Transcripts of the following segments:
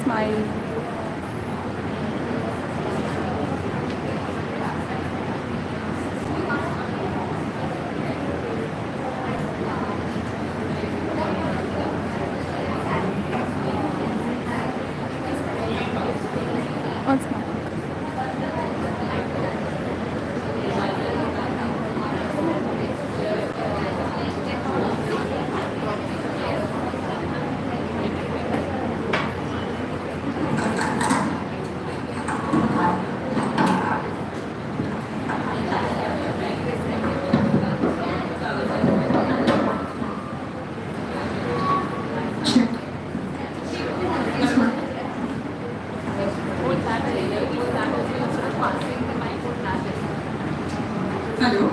Smile. Once more. Hello,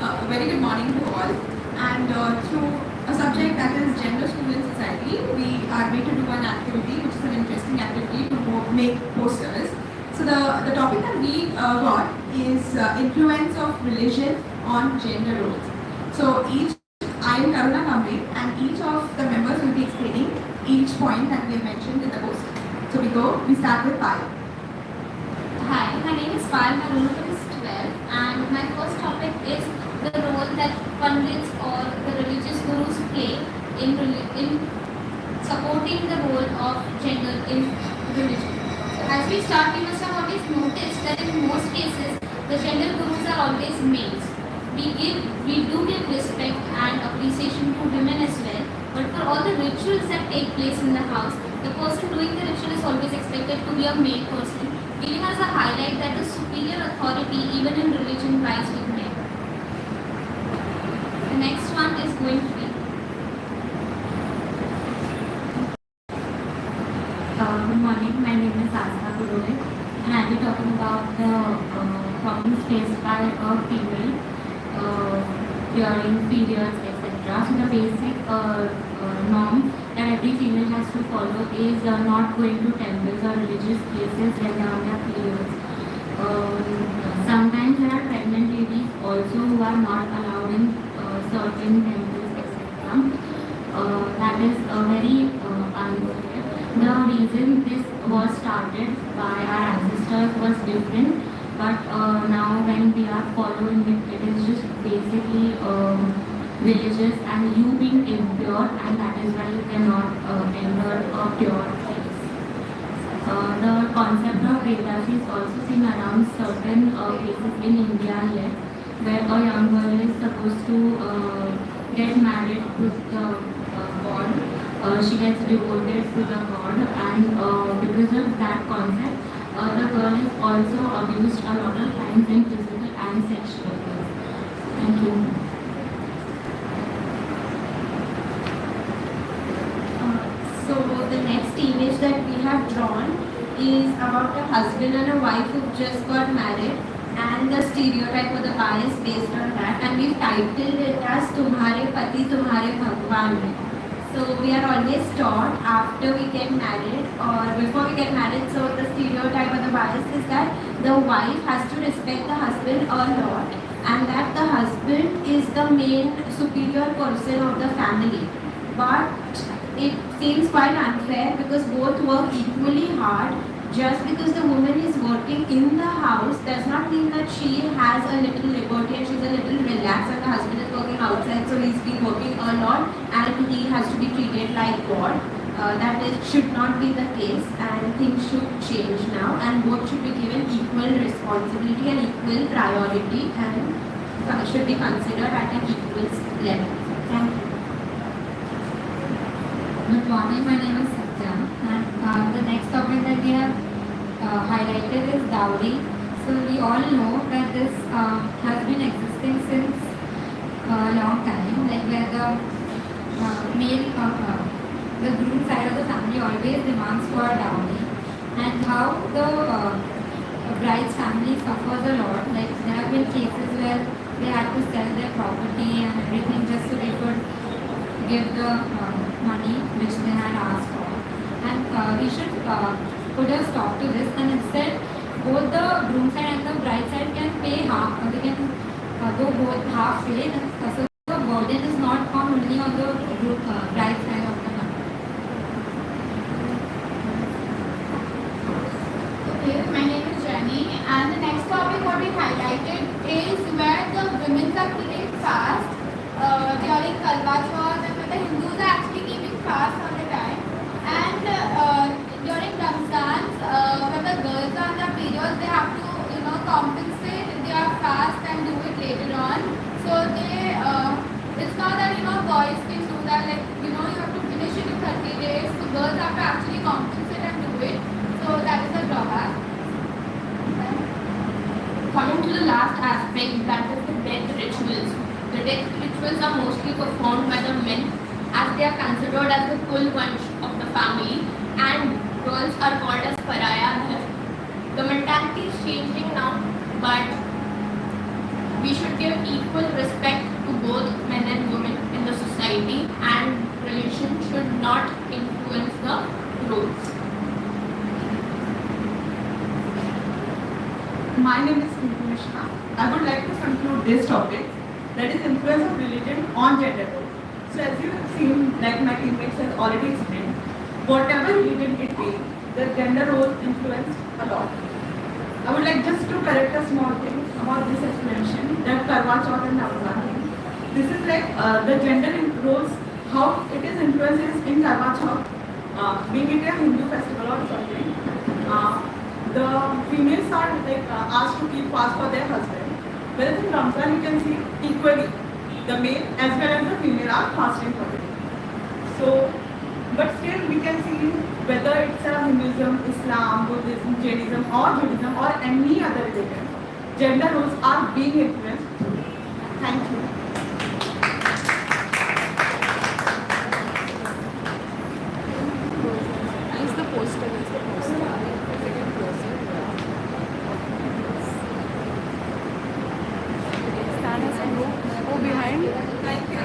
a very good morning to all. And through a subject that is gender, school and society, we are going to do an activity, which is an interesting activity to make posters. So the topic that we got is influence of religion on gender roles. So I am Karuna Kamble, and each of the members will be explaining each point that we have mentioned in the poster. So we start with Payal. Hi, my name is Payal. My roll number is 12, and my first topic is the role that pundits or the religious gurus play in supporting the role of gender in religion. So as we start, we must have always noticed that in most cases, the gender gurus are always males. We do give respect and appreciation to women as well, but for all the rituals that take place in the house, the person doing the ritual is always expected to be a male person, giving us a highlight that the superior authority even in religion lies with men. The next one is going to be good morning, my name is Asma Purohit, and I'll be talking about the problems faced by a female during periods, etc. So the basic norm that every female has to follow is not going to temples or religious places when they are on their periods. Sometimes there are pregnant ladies also who are not allowed in certain temples, etc. That is very unfair. The reason this was started by our ancestors was different, but now when we are following it, it is just basically religious and you being impure, and that is why you cannot enter a pure place. The concept of Vedasi is also seen around certain places in India yet, where a young girl is supposed to get married to the god. She gets devoted to the god, and because of that concept, the girl is also abused a lot of times in physical and sexual ways. Thank you. So the next image that we have drawn is about a husband and a wife who just got married, and the stereotype or the bias based on that, and we've titled it as Tumhare Pati Tumhare Bhagwan Hai. So we are always taught after we get married or before we get married, so the stereotype or the bias is that the wife has to respect the husband a lot, and that the husband is the main superior person of the family. But it seems quite unfair because both work equally hard. Just because the woman is working in the house does not mean that she has a little liberty and she's a little relaxed, and the husband is working outside, so he's been working a lot and he has to be treated like God. That should not be the case, and things should change now, and both should be given equal responsibility and equal priority, and should be considered at an equal level. Thank you. Good morning, my name is Satya, and the next topic that we have highlighted is dowry. So we all know that this has been existing since a long time, like where the male the groom side of the family always demands for a dowry, and how the bride's family suffers a lot. Like there have been cases where they had to sell their property and everything just so they could give the money which they had asked for. And we should put a stop to this, and instead both the groom side and the bride side can pay half, or they can go both half way, and so the burden is not found only on the bride side of the family. Okay, my name is Jenny, and the next topic what we highlighted is where the women are keeping fast during Karwa Chauth, and the Hindus are actually keeping fast all the time. And during Ramzans, when the girls are on their periods, they have to, compensate if they are fast and do it later on. So they, it's not that, boys can do that, like, you have to finish it in 30 days. So girls have to actually compensate and do it. So that is a drawback. Coming to the last aspect, that is the death rituals. The death rituals are mostly performed by the men as they are considered as the full vansh of the family, and girls are called as pariah there. The mentality is changing now, but we should give equal respect to both men and women in the society, and religion should not influence the roles. My name is Mishra. I would like to conclude this topic, that is influence of religion on gender roles. So as you have seen, like my teammates has already explained, whatever religion it be, the gender role influenced a lot. I would like just to correct a small thing about this explanation, that Karwa Chauth and Ramzan thing. This is like the gender roles, how it is influences in Karwa Chauth, being it a Hindu festival or something. The females are like asked to keep fast for their husband. Whereas in Ramzan you can see equally, the male as well as the female are fasting for it. So, but still we can see whether it's a Hinduism, Islam, Buddhism, Jainism or Judaism or any other religion, gender roles are being influenced. Thank you. Use the poster. Second closer. Stand as and go behind. Thank you.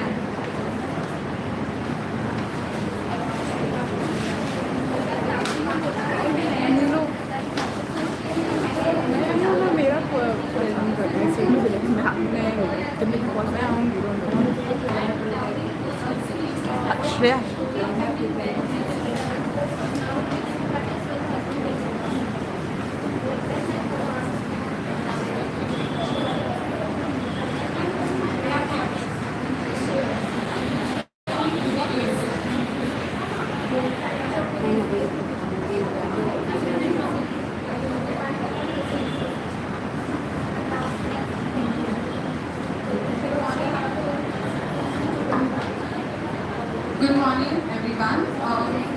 मेरा present करना है seat मैं जब मैं call में आऊँगी Shreya Good morning, everyone.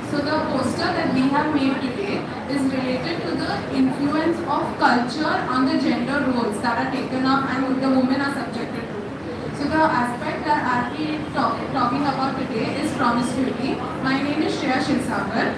So the poster that we have made today is related to the influence of culture on the gender roles that are taken up and the women are subjected to. So the aspect that I'll be talking about today is promiscuity. My name is Shreya Shilsagar.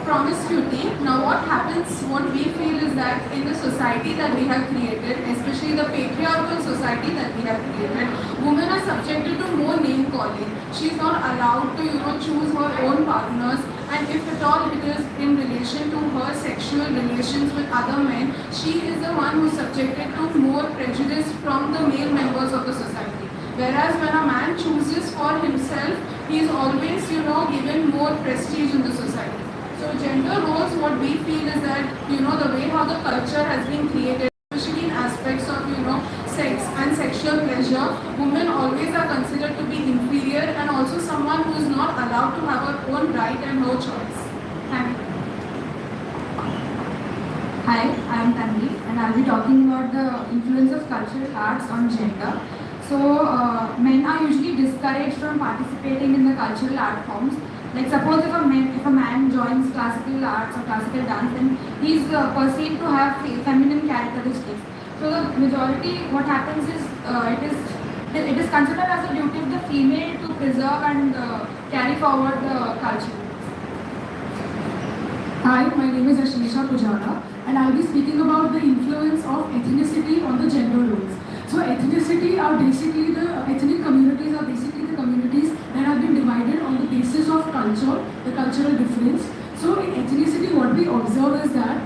Promiscuity. Now what happens, what we feel is that in the society that we have created, especially the patriarchal society that we have created, women are subjected to more name calling. She is not allowed to, choose her own partners, and if at all it is in relation to her sexual relations with other men, she is the one who is subjected to more prejudice from the male members of the society. Whereas when a man chooses for himself, he is always, given more prestige in the society. So gender roles, what we feel is that, the way how the culture has been created, especially in aspects of, sex and sexual pleasure, women always are considered to be inferior and also someone who is not allowed to have her own right and her choice. Thank you. Hi, I am Tanvi and I will be talking about the influence of cultural arts on gender. So, men are usually discouraged from participating in the cultural art forms. Like suppose if a man joins classical arts or classical dance, then he is perceived to have feminine characteristics. So the majority, what happens is it is It is considered as a duty of the female to preserve and carry forward the culture. Hi, my name is Ashleisha Pujara, and I'll be speaking about the influence of ethnicity on the gender roles. So ethnicity are basically the ethnic communities are basically the communities that have been divided on the basis of culture, the cultural difference. So in ethnicity, what we observe is that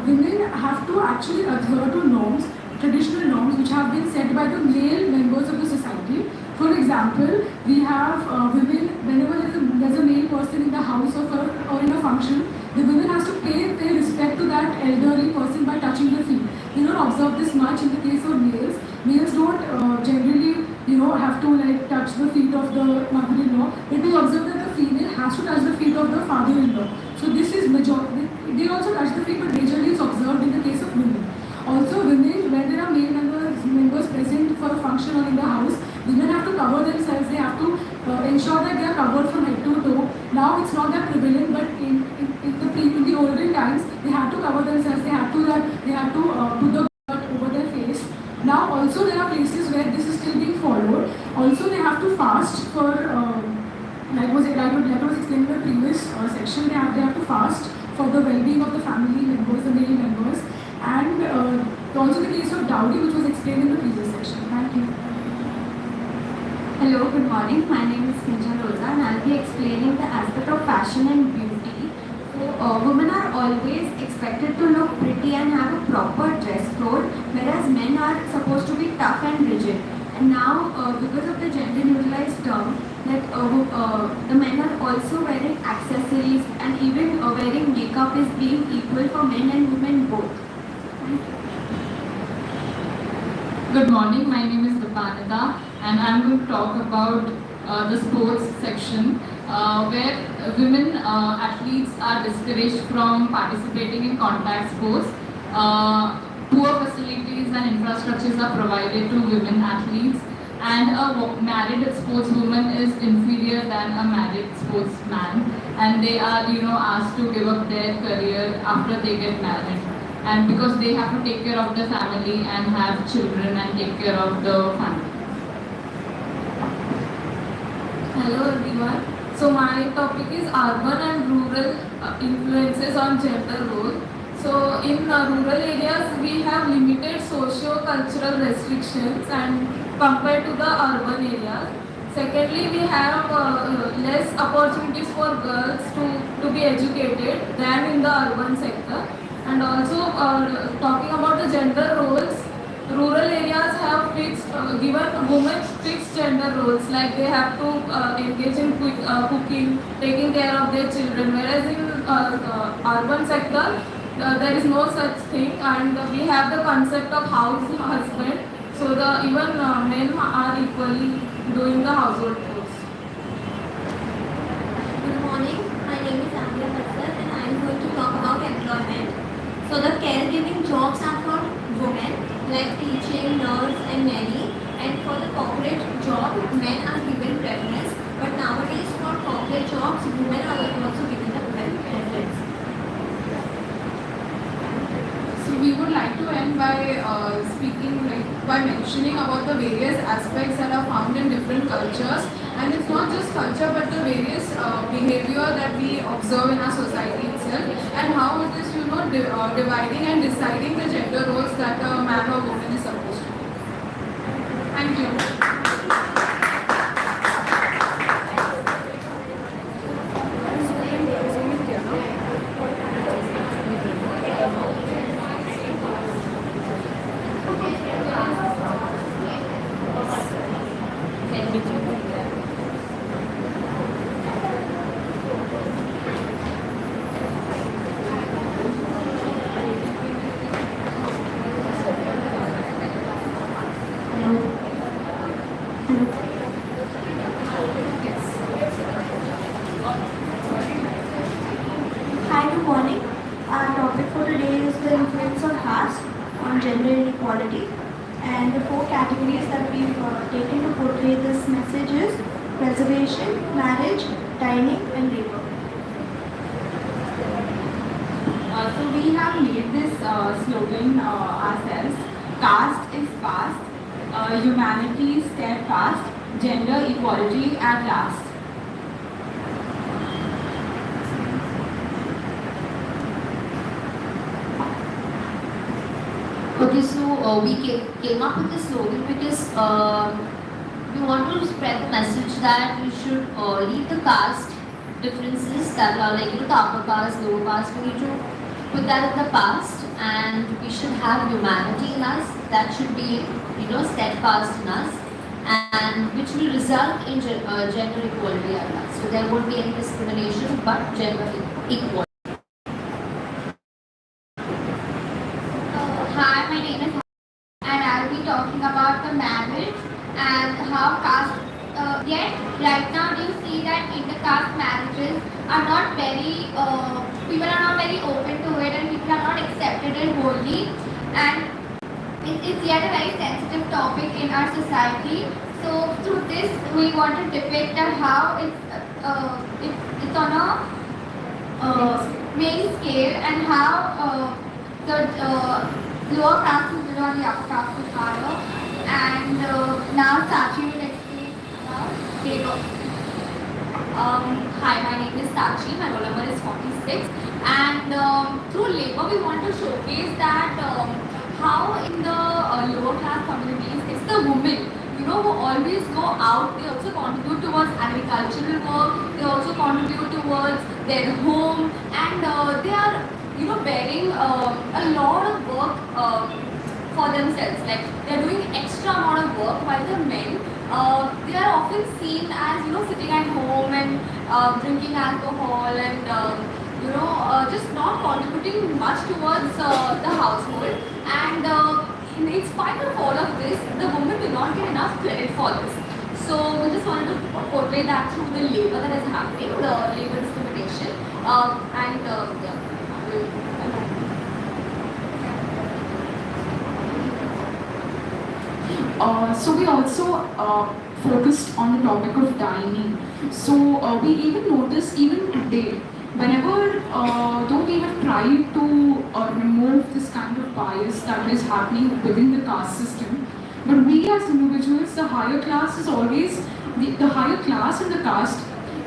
women have to actually adhere to norms, traditional norms, which have been set by the male members of the society. For example, we have women, whenever there's a male person in the house or in a function, the women has to pay respect to that elderly person by touching their feet. We don't observe this much in the case of males. Males don't generally, have to like touch the feet of the mother-in-law. But we observe that the female has to touch the feet of the father-in-law. So this is majority. They also touch the feet, but majorly it's observed in the case of women. Also, women, when there are male members present for a function or in the house, women have to cover themselves. They have to ensure that they are covered from head to toe. Now it's not that prevalent, but in the olden times, they had to cover themselves. They had to put the shirt over their face. Now also there are places where this is still being followed. Also they have to fast for like was explained in the previous section. They have to fast for the well-being of the family members, the male members, and also the case of dowry, which was explained in the previous section. Thank you. Hello, good morning. My name is Kinja Rosa, and I'll be explaining the aspect of fashion and beauty. So, women are always expected to look pretty and have a proper dress code, whereas men are supposed to be tough and rigid. And now, because of the gender neutralized term, that the men are also wearing accessories, and even wearing makeup is being equal for men and women both. Thank you. Good morning, my name is Vipanita, and I'm going to talk about the sports section where women athletes are discouraged from participating in contact sports. Poor facilities and infrastructures are provided to women athletes, and a married sportswoman is inferior than a married sportsman, and they are asked to give up their career after they get married. And because they have to take care of the family and have children and take care of the family. Hello everyone. So my topic is urban and rural influences on gender role. So in rural areas we have limited socio-cultural restrictions and compared to the urban areas. Secondly, we have less opportunities for girls to be educated than in the urban sector. And also talking about the gender roles, rural areas have given women fixed gender roles, like they have to engage in cooking, taking care of their children, whereas in urban sector there is no such thing, and we have the concept of house husband, so even men are equally doing the household chores. Good morning. My name is Amber Hassar and I am going to talk about employment. So the caregiving jobs are for women like teaching, nurse and nanny, and for the corporate job men are given preference, but nowadays for corporate jobs women are also given the preference. So we would like to end by by mentioning about the various aspects that are found in different cultures, and it's not just culture but the various behavior that we observe in our society itself, and how it is dividing and deciding the gender roles that a man or woman is supposed to do. Thank you. Hi, good morning. Our topic for today is the influence of caste on gender inequality. And the four categories that we've taken to portray this message is preservation, marriage, dining, and labor. So we have made this slogan ourselves. Caste is fast, humanity steadfast, gender equality at last. Okay, so we came up with this slogan because we want to spread the message that we should leave the caste differences that are like, the upper caste, lower caste. We need to put that in the past, and we should have humanity in us. That should be, steadfast in us, and which will result in gender equality at last. So there won't be any discrimination, but gender equality. Hi, my name is and I'll be talking about the marriage and how caste. Yet, right now, do you see that intercaste marriages are not very, people are not very open to it, and people are not accepted it wholly. And it's yet a very sensitive topic in our society. So, through this, we want to depict how it's on a main scale, and how the lower caste is below and the upper caste is higher. And now Sachi will explain about labor. Hi, my name is Sachi. My roll number is 46. And through labor, we want to showcase that how in the lower class communities, it's the women, who always go out. They also contribute towards agricultural work. They also contribute towards their home, and they are, bearing a lot of work for themselves. Like, they're doing extra amount of work, while the men, they are often seen as, sitting at home and drinking alcohol and, just not contributing much towards the household. And in spite of all of this, the women do not get enough credit for this. So we just wanted to portray that through the labor that is happening, the labor discrimination, So we also focused on the topic of dining. So we even notice even today, whenever, though we have tried to remove this kind of bias that is happening within the caste system, but we as individuals, the higher class is always, the higher class and the caste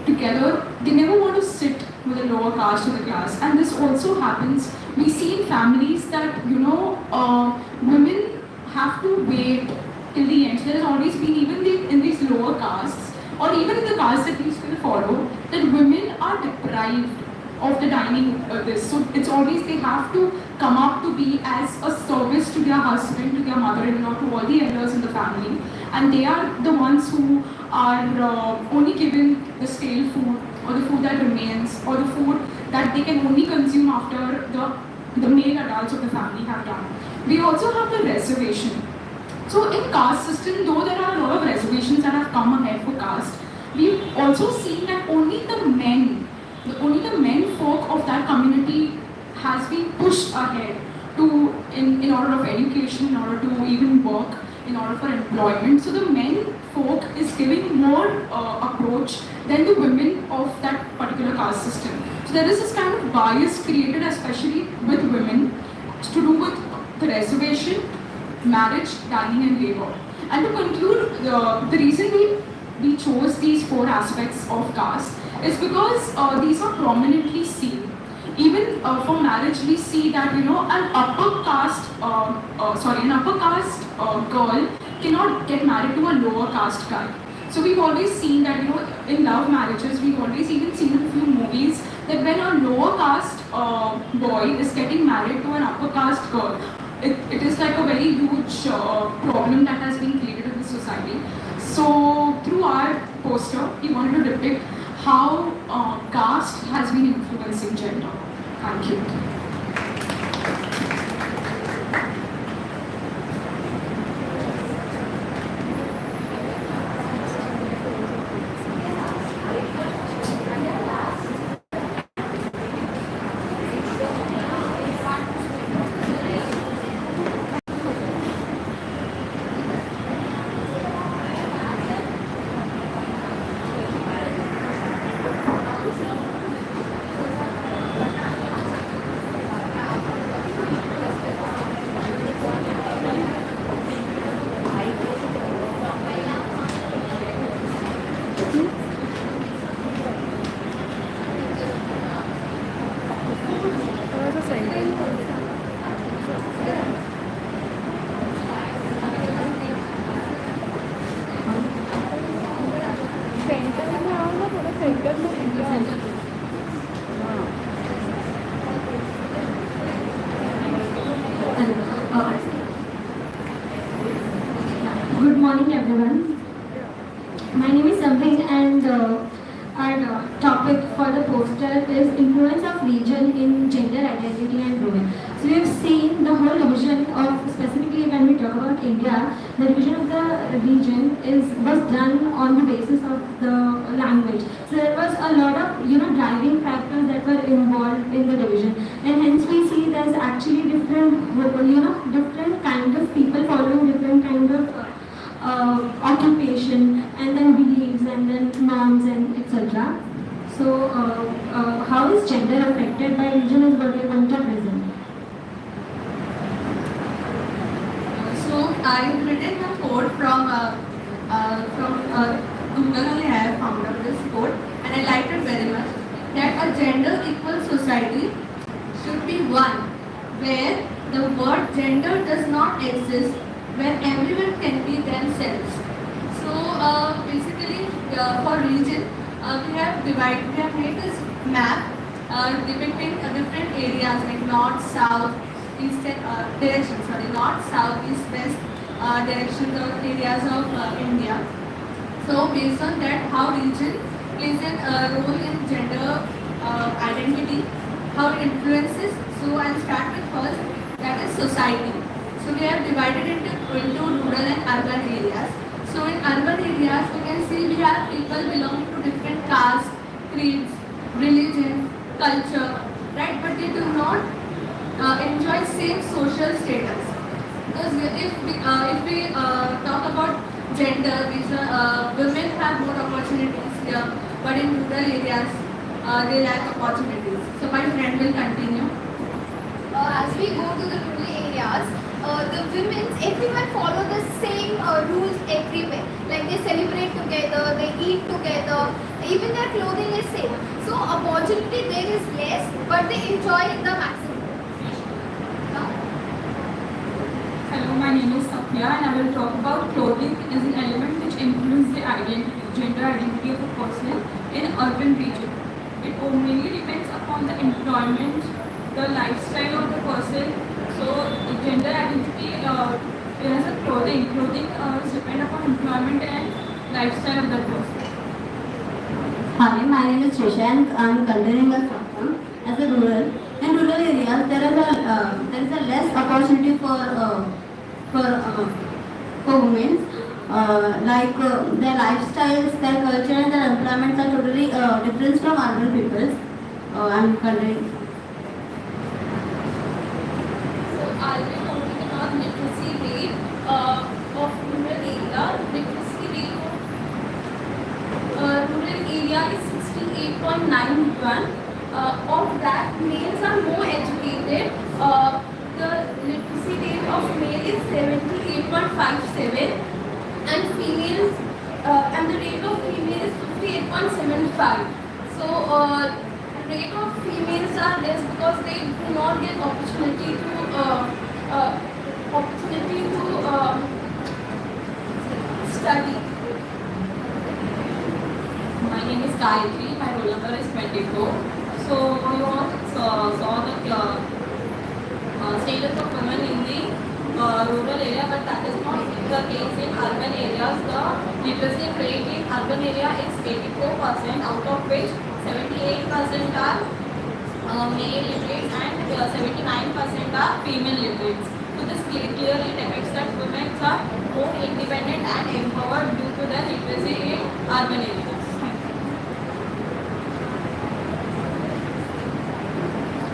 together, they never want to sit with the lower caste or the class. And this also happens, we see in families that, women have to wait till the end. There has always been, even in these lower castes, or even in the castes that we still follow, that women are deprived of the dining this. So it's always they have to come up to be as a service to their husband, to their mother-in-law, to all the elders in the family. And they are the ones who are only given the stale food, or the food that remains, or the food that they can only consume after the male adults of the family have done. We also have the reservation. So in caste system, though there are a lot of reservations that have come ahead for caste, we've also seen that only the men folk of that community has been pushed ahead to in order of education, in order to even work, in order for employment. So the men folk is giving more approach than the women of that particular caste system. So there is this kind of bias created, especially with women, to do with the reservation, marriage, dining and labor. And to conclude, the reason we chose these 4 aspects of caste is because these are prominently seen. Even for marriage, we see that an upper caste girl cannot get married to a lower caste guy. So we've always seen that in love marriages, we've always even seen in a few movies that when a lower caste boy is getting married to an upper caste girl, it is like a very huge problem that has been created in the society. So through our poster, we wanted to depict how caste has been influencing gender. Thank you. Good morning, everyone. My name is Samving, and our topic for the poster is influence of region in gender identity and role. So we have seen the whole division of, specifically when we talk about India, the division of the region was done on the basis of the language. So there was a lot of driving factors that were involved in the division, and hence we see there's actually different kind of people following different kind of occupation, and then beliefs, and then norms, and etc. So, how is gender affected by religion is what we are going to present. So I've written a quote from Google. Only I have found out this quote, and I liked it very much. That a gender equal society should be one where the word gender does not exist, where everyone can be themselves. So basically, for religion, we have made this map depicting different areas like north, south, east, directions. Sorry, north, south, east, west directions or areas of India. So based on that, how religion plays a role in gender identity, how it influences. So I'll start with first, that is society. So we have divided it into rural and urban areas. So in urban areas, we can see we have people belonging to different castes, creeds, religion, culture, right? But they do not enjoy same social status. Because if we talk about gender, women have more opportunities here, but in rural areas, they lack opportunities. So my friend will continue. As we go to the rural areas, the everyone follow the same rules everywhere. Like they celebrate together, they eat together, even their clothing is same. So opportunity there is less, but they enjoy the maximum. Hello, my name is Sathya, and I will talk about clothing as an element which influences the gender identity of a person in urban region. It mainly depends upon the employment, the lifestyle of the person. So gender identity as a clothing is depend upon employment and lifestyle of the person. Hi, my name is Trisha, and I'm continuing a Assam as a rural. In rural areas, there is a less opportunity for women. Their lifestyles, their culture, and their employments are totally different from urban people's. I'm continuing. I'll be talking about literacy rate of rural area. Literacy rate of rural area is 68.91. Of that, males are more educated. The literacy rate of male is 78.57, and females and the rate of female is 58.75. So rate of females are less because they do not get opportunity to study. My name is Gayatri, my roll number is 24. So we all saw the status of women in the rural area, but that is not the case in urban areas. The literacy rate in urban area is 84%, out of which 78% are male literates and 79% are female literates. So this clearly depicts that women are more independent and empowered due to their literacy in urban areas.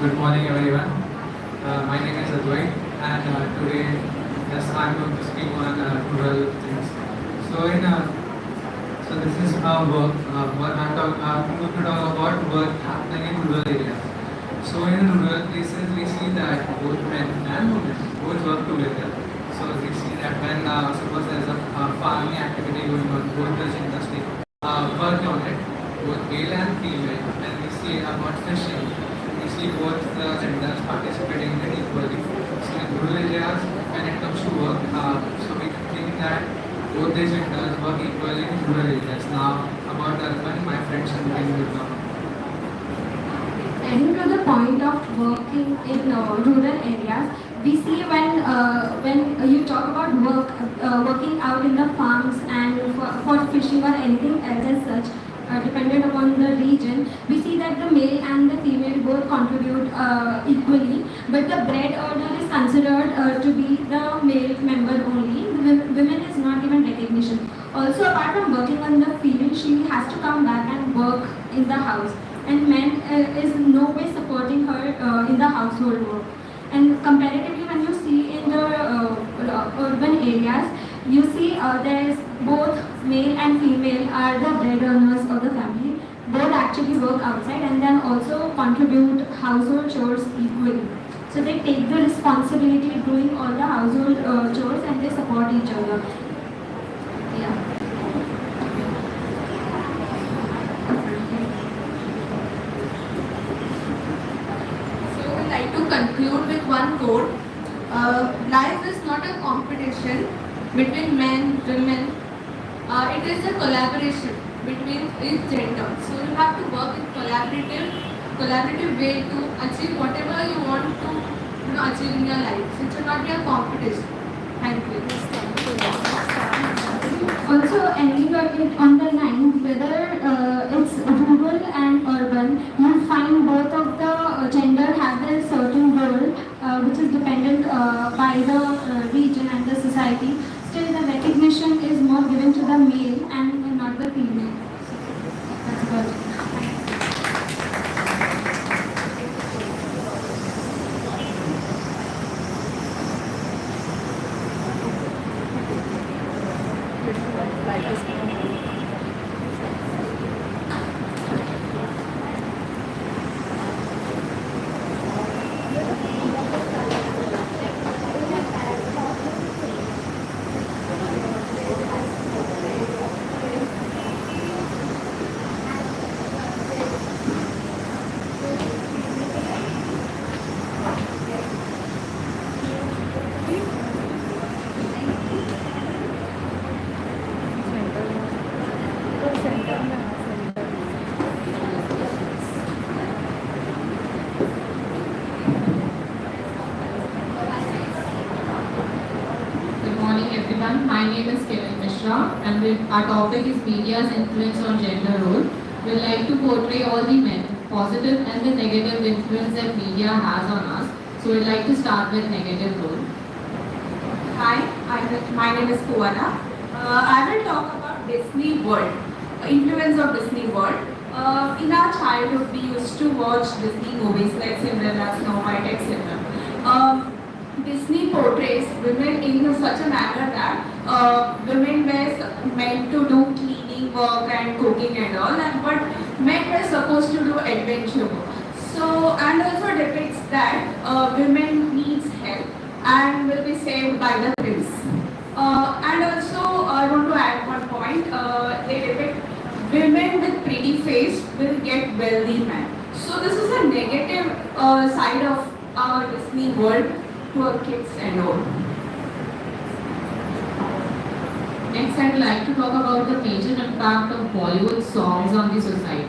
Good morning, everyone. My name is Advait, and today, yes, I'm going to speak on rural things. So this is our work. I'm going to talk about work happening in rural areas. So in rural places, we see that both men and women both work together. So we see that when suppose there is a farming activity going on, both the genders work on it, both male and female. When we see about fishing, we see both the genders participating in it equally. So in rural areas, when it comes to work, so we think that both the genders work equally in rural areas. Now, about that one, my friends and doing good now. Adding to the point of working in rural areas, we see when you talk about working out in the farms and for fishing or anything else as such, dependent upon the region, we see that the male and the female both contribute equally, but the bread earner is considered to be the male member only. The women is not given recognition. Also, apart from working on the field, she has to come back and work in the house, and men is no way supporting her in the household work. And comparatively, when you see in the urban areas, you see there is both male and female are the bread earners of the family. Both actually work outside and then also contribute household chores equally. So they take the responsibility doing all the household chores and they support each other. Yeah. To conclude with one quote, life is not a competition between men, women. It is a collaboration between each gender. So you have to work in collaborative way to achieve whatever you want to achieve in your life. So it should not be a competition. Thank you. Also, ending on the line, whether it's rural and urban, you find both of the gender have a certain role which is dependent by the region and the society. Still, the recognition is more given to the male and not the female. That's good. My name is Kevin Mishra and our topic is media's influence on gender role. We would like to portray all the positive and the negative influence that media has on us. So we would like to start with negative role. Hi, my name is Kuana. I will talk about Disney World, influence of Disney World. In our childhood, we used to watch Disney movies like Cinderella, Snow White, etc. Disney portrays women in such a manner that women were meant to do cleaning work and cooking and all, but men were supposed to do adventure work. So, and also depicts that women needs help and will be saved by the prince. And also, I want to add one point. They depict women with pretty face will get wealthy men. So this is a negative side of our Disney world to our kids and all. Next, I'd like to talk about the major impact of Bollywood songs on the society.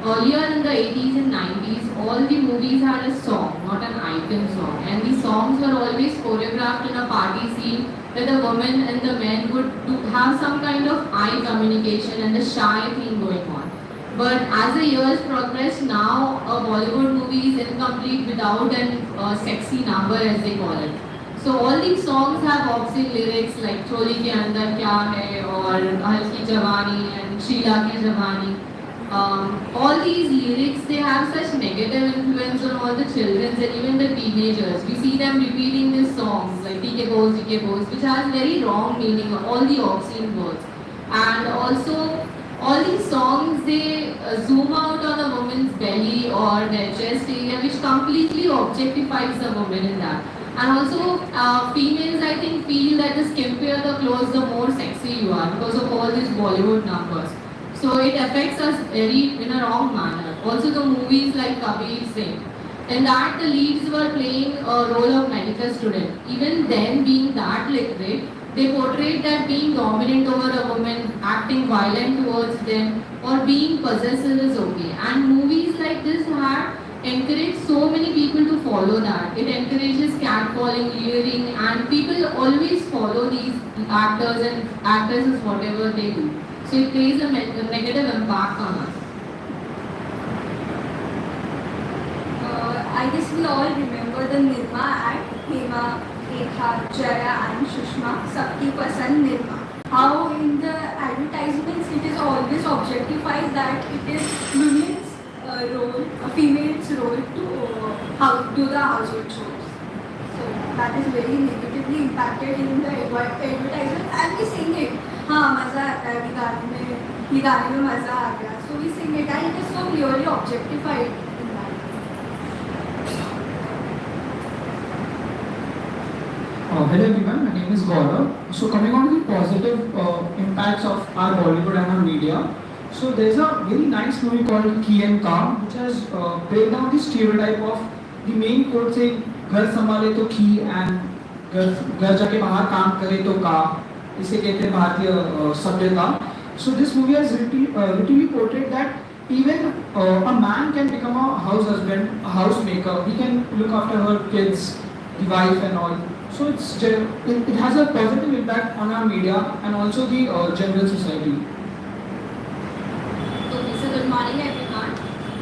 Earlier in the 80s and 90s, all the movies had a song, not an item song. And the songs were always choreographed in a party scene where the women and the men would have some kind of eye communication and the shy thing going on. But as the years progress, now a Bollywood movie is incomplete without a sexy number, as they call it. So all these songs have obscene lyrics like Choli ke andar kya hai or Halki Jawani and Sheila ke Jawani. All these lyrics, they have such negative influence on all the children and even the teenagers. We see them repeating these songs like DK Bose, which has very wrong meaning, all the obscene words. And also, all these songs, they zoom out on a woman's belly or their chest area, which completely objectifies the woman in that. And also, females, I think, feel that the skimpier the clothes, the more sexy you are because of all these Bollywood numbers. So it affects us in a wrong manner. Also, the movies like Kabir Singh, in that the leads were playing a role of medical student. Even then, being that literate, They portrayed that being dominant over a woman, acting violent towards them, or being possessive is okay. And movies like this have encouraged so many people to follow that. It encourages catcalling, leering, and people always follow these actors and actresses whatever they do. So it plays a negative impact on us. I guess we all remember the Nirma Act, Hema, Rekha, Jaya and Shushma, Sabki Pasand Nirma. How in the advertisements it is always objectified that it is women's role, a female's role to do the household chores. So that is very negatively impacted in the advertisement and we sing it. हाँ मजा आता है ये गाने में मजा आ गया. So we sing it and it is so clearly objectified. Hello everyone, my name is Gaurav. So coming on to the positive impacts of our Bollywood and our media. So there's a very nice movie called Key and Ka, which has break down the stereotype of the main quote saying घर संभाले तो की and घर जाके बाहर काम करे तो का, इसे कहते हैं भारतीय सभ्यता. So this movie has literally portrayed that even a man can become a house husband, a housemaker. He can look after her kids, the wife and all. So it has a positive impact on our media and also the general society. Okay, so good morning everyone.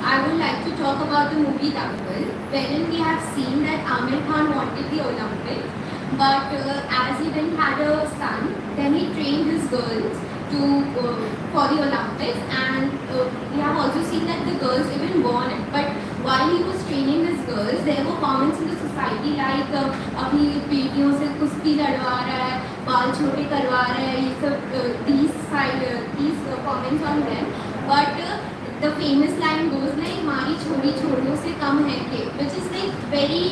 I would like to talk about the movie Dangal, wherein we have seen that Amir Khan wanted the Olympics, but as he didn't have a son, then he trained his girls for the Olympics, and we have also seen that the girls even won it. But while he was training his girls, there were comments in the society like अपनी बेटियों से कुश्ती लड़वा रहा है, बाल छोटे करवा रहा है, ये सब these comments on them. But the famous line goes like हमारी छोरी छोरियों से कम है के, which is like very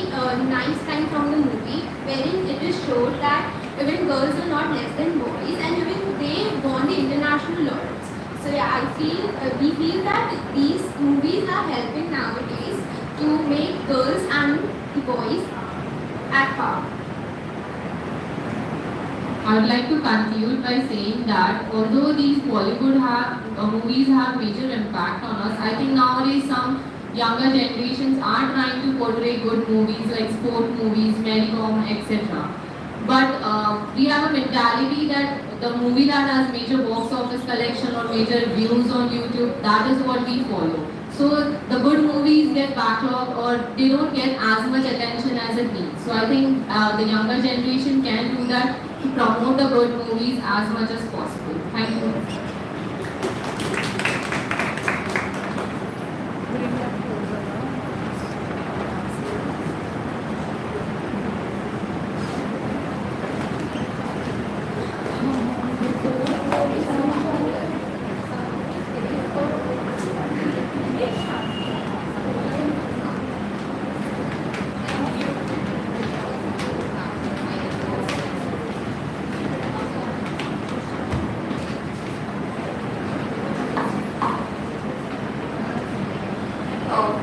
nice line from the movie, wherein it is showed that even girls are not less than boys and even they won the international laurels. So yeah, we feel that these movies are helping nowadays to make girls and boys at par. I would like to conclude by saying that although these Bollywood movies have major impact on us, I think nowadays some younger generations are trying to portray good movies like sport movies, Maricom, etc. But we have a mentality that the movie that has major box office collection or major views on YouTube, that is what we follow. So the good movies get backlogged or they don't get as much attention as it needs. So I think the younger generation can do that to promote the good movies as much as possible. Thank you.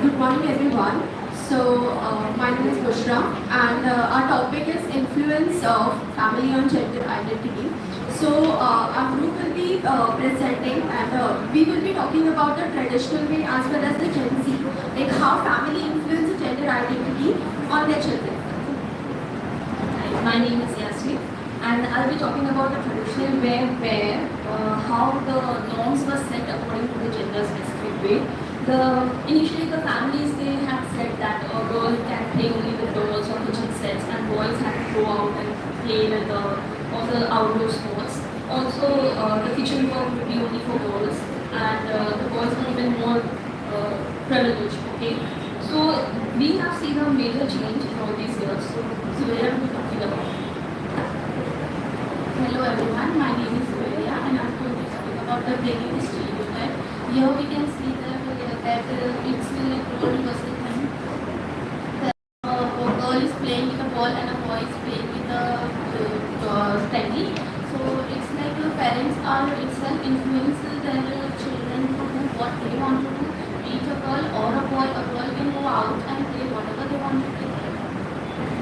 Good morning everyone. So my name is Bushra and our topic is influence of family on gender identity. So our group will be presenting and we will be talking about the traditional way as well as the Gen Z, like how family influences gender identity on their children. My name is Yasmin and I'll be talking about the traditional way where how the norms were set according to the gender specific way. Initially the families they had said that a girl can play only with dolls or kitchen sets and boys had to go out and play with all the outdoor sports. Also the kitchen work would be only for girls and the boys were even more privileged. Okay, so we have seen a major change in all these years. So where are we talking about? Hello everyone, my name is Surelia and I'm going to talk about the breaking the stereotype. Here we can see that it's like role versus thing. A girl is playing with a ball and a boy is playing with a steady. So it's like the parents are itself influences their children to do what they want to do. Be it a girl or a boy can go out and play whatever they want to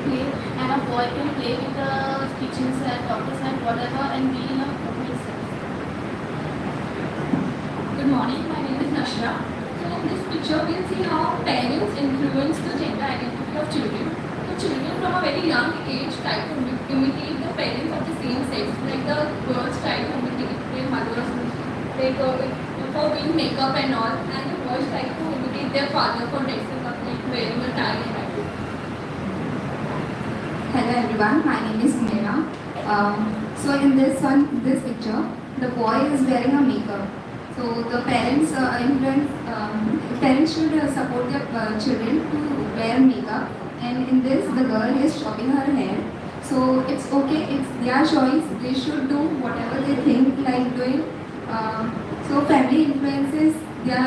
play. And a a boy can play with the kitchen set, doctor set, whatever, and be in a open set. Good morning, my name is Nashra. So in this picture we can see how parents influence the gender identity of children. So children from a very young age try to imitate the parents of the same sex. Like the girls try to imitate their mothers, like for wearing makeup and all, and the boys try to imitate their father for dressing up, like wearing a tie and that. Hello everyone, my name is Meera. So in this picture, the boy is wearing a makeup. So the parents parents should support their children to wear makeup. And in this, the girl is chopping her hair. So it's okay, it's their choice. They should do whatever they think like doing. So family influences their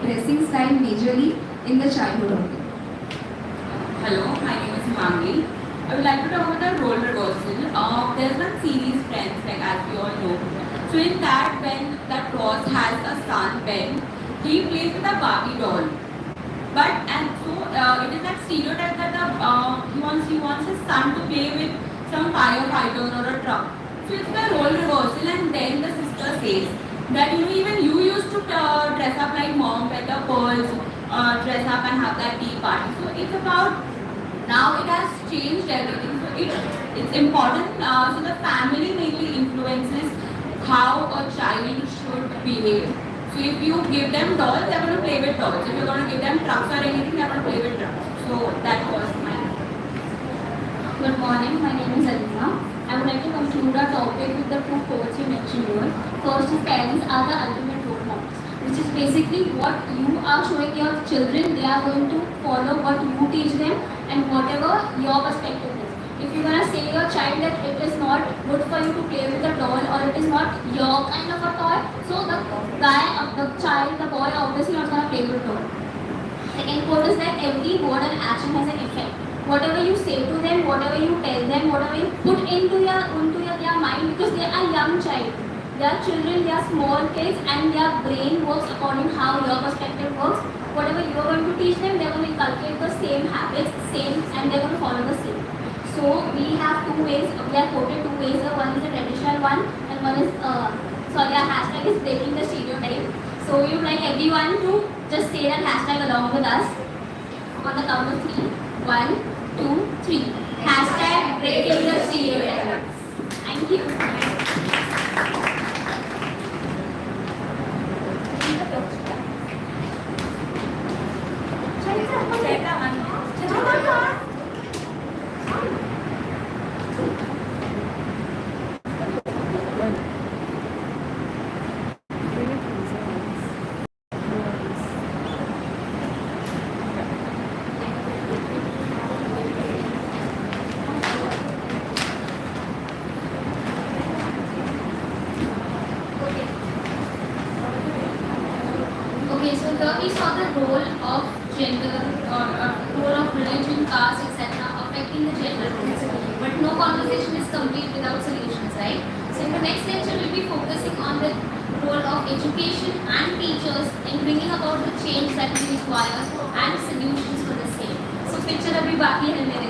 dressing style majorly in the childhood only. Hello, my name is Mangi. I would like to talk about the role reversal. There's one series, Friends, like as we all know. So in that, when that Ross has a son, Ben, he plays with a Barbie doll. But and so it is that stereotype that he wants his son to play with some firefighter or a truck. So it's the role reversal, and then the sister says that even you used to dress up like mom, like the pearls, dress up and have that tea party. So it's about now it has changed everything. So it's important. So the family mainly influences how a child should behave. So if you give them dolls, they're going to play with dolls. If you're going to give them trucks or anything, they're going to play with trucks. So that was my. Good morning, my name is Alina. I would like to conclude our topic with the two quotes you mentioned here. First is parents are the ultimate role models, which is basically what you are showing your children, they are going to follow what you teach them and whatever your perspective is. If you're gonna say your child that it is not good for you to play with a doll or it is not your kind of a toy, so the boy obviously not gonna play with a doll. Second quote is that every word and action has an effect. Whatever you say to them, whatever you tell them, whatever you put into their mind, because they are young child. They are children, they are small kids, and their brain works according to how your perspective works. Whatever you are going to teach them, they are going to inculcate the same habits, and they are going to follow the same. So we have two ways, we have quoted two ways. One is the traditional one, and one is, our hashtag is breaking the stereotype. So we would like everyone to just say that hashtag along with us on the count of 3. 1, 2, 3. Hashtag breaking the stereotype. Thank you. Okay, so here we saw the role of gender or role of religion, caste, etc. affecting the gender roles. But no conversation is complete without solutions, right? So in the next lecture, we'll be focusing on the role of education and teachers in bringing about the change that we require and solutions for the same. So picture abhi baki hai mere